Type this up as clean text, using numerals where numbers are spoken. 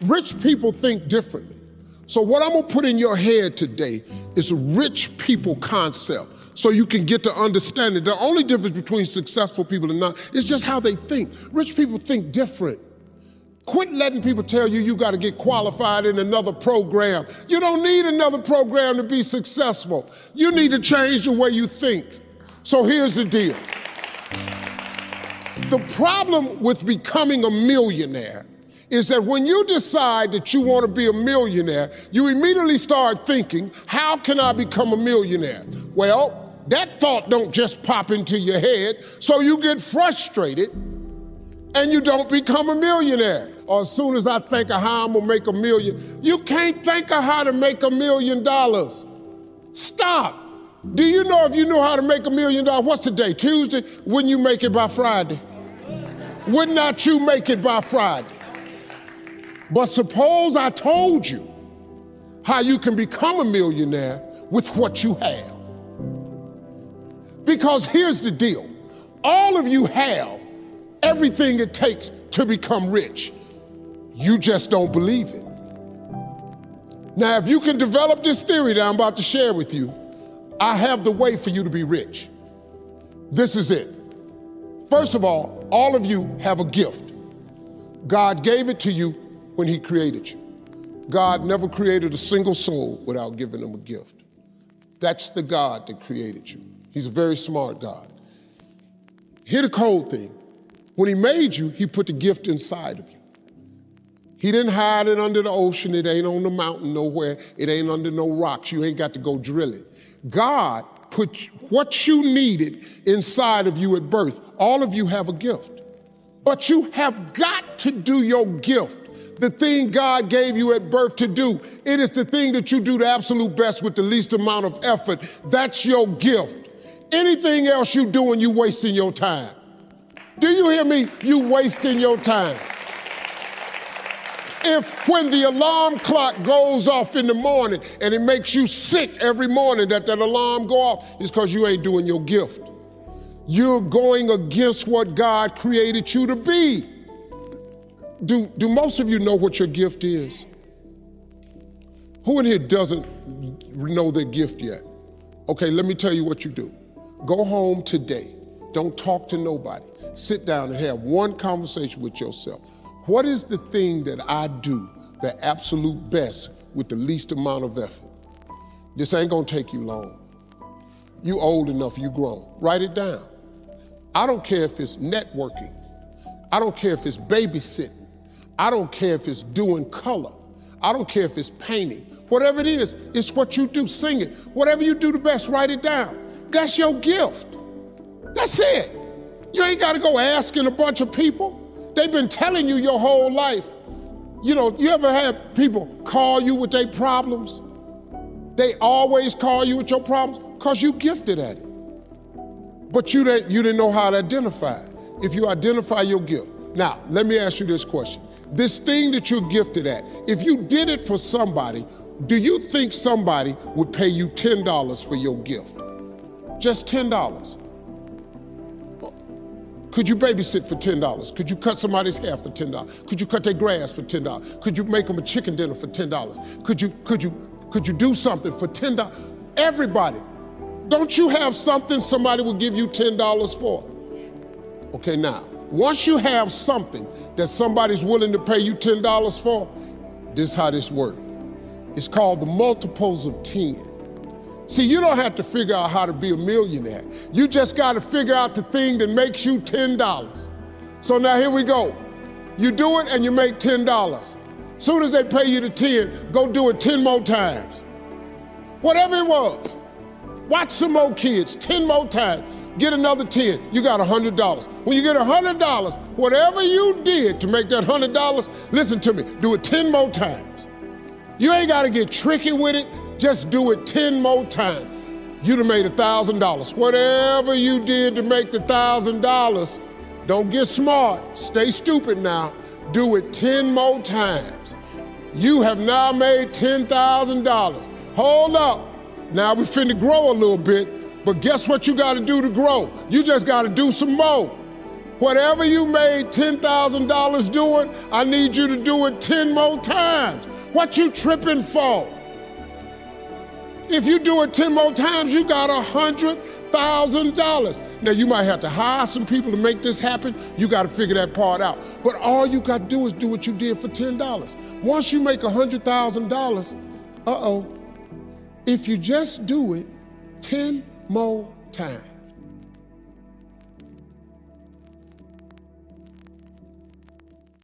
Rich people think differently. So what I'm gonna put in your head today is a rich people concept so you can get to understand it. The only difference between successful people and not is just how they think. Rich people think different. Quit letting people tell you gotta get qualified in another program. You don't need another program to be successful. You need to change the way you think. So here's the deal. The problem with becoming a millionaire is that when you decide that you want to be a millionaire, you immediately start thinking, how can I become a millionaire? Well, that thought don't just pop into your head, so you get frustrated and you don't become a millionaire. Or as soon as I think of how I'm gonna make $1 million, you can't think of how to make $1 million. Stop. Do you know if you knew how to make $1 million, what's today, Tuesday? Wouldn't you make it by Friday? Would not you make it by Friday? But suppose I told you how you can become a millionaire with what you have. Because here's the deal. All of you have everything it takes to become rich. You just don't believe it. Now, if you can develop this theory that I'm about to share with you, I have the way for you to be rich. This is it. First of all of you have a gift. God gave it to you when he created you. God never created a single soul without giving them a gift. That's the God that created you. He's a very smart God. Here's the cold thing. When he made you, he put the gift inside of you. He didn't hide it under the ocean. It ain't on the mountain nowhere. It ain't under no rocks. You ain't got to go drill it. God put what you needed inside of you at birth. All of you have a gift. But you have got to do your gift. The thing God gave you at birth to do. It is the thing that you do the absolute best with the least amount of effort. That's your gift. Anything else you doing, you wasting your time. Do you hear me? You wasting your time. If when the alarm clock goes off in the morning and it makes you sick every morning that alarm go off, it's because you ain't doing your gift. You're going against what God created you to be. Do most of you know what your gift is? Who in here doesn't know their gift yet? Okay, let me tell you what you do. Go home today. Don't talk to nobody. Sit down and have one conversation with yourself. What is the thing that I do the absolute best with the least amount of effort? This ain't gonna take you long. You old enough, you grown. Write it down. I don't care if it's networking. I don't care if it's babysitting. I don't care if it's doing color. I don't care if it's painting. Whatever it is, it's what you do. Sing it. Whatever you do the best, write it down. That's your gift. That's it. You ain't got to go asking a bunch of people. They've been telling you your whole life. You know, you ever had people call you with their problems? They always call you with your problems because you gifted at it. But you didn't know how to identify it. If you identify your gift. Now, let me ask you this question. This thing that you're gifted at, if you did it for somebody, do you think somebody would pay you $10 for your gift? Just $10. Could you babysit for $10? Could you cut somebody's hair for $10? Could you cut their grass for $10? Could you make them a chicken dinner for $10? Could you do something for $10? Everybody, don't you have something somebody will give you $10 for? Okay, now, once you have something that somebody's willing to pay you $10 for, this is how this works. It's called the multiples of 10. See, you don't have to figure out how to be a millionaire. You just got to figure out the thing that makes you $10. So now here we go. You do it and you make $10. Soon as they pay you the 10, go do it 10 more times. Whatever it was. Watch some more kids, 10 more times. Get another 10, you got $100. When you get $100, whatever you did to make that $100, listen to me, do it 10 more times. You ain't gotta get tricky with it, just do it 10 more times. You'd have made $1,000. Whatever you did to make the $1,000, don't get smart, stay stupid now. Do it 10 more times. You have now made $10,000. Hold up, now we finna grow a little bit. But guess what you gotta do to grow? You just gotta do some more. Whatever you made $10,000 doing, I need you to do it 10 more times. What you tripping for? If you do it 10 more times, you got $100,000. Now you might have to hire some people to make this happen. You got to figure that part out. But all you got to do is do what you did for $10. Once you make $100,000, if you just do it 10 more times,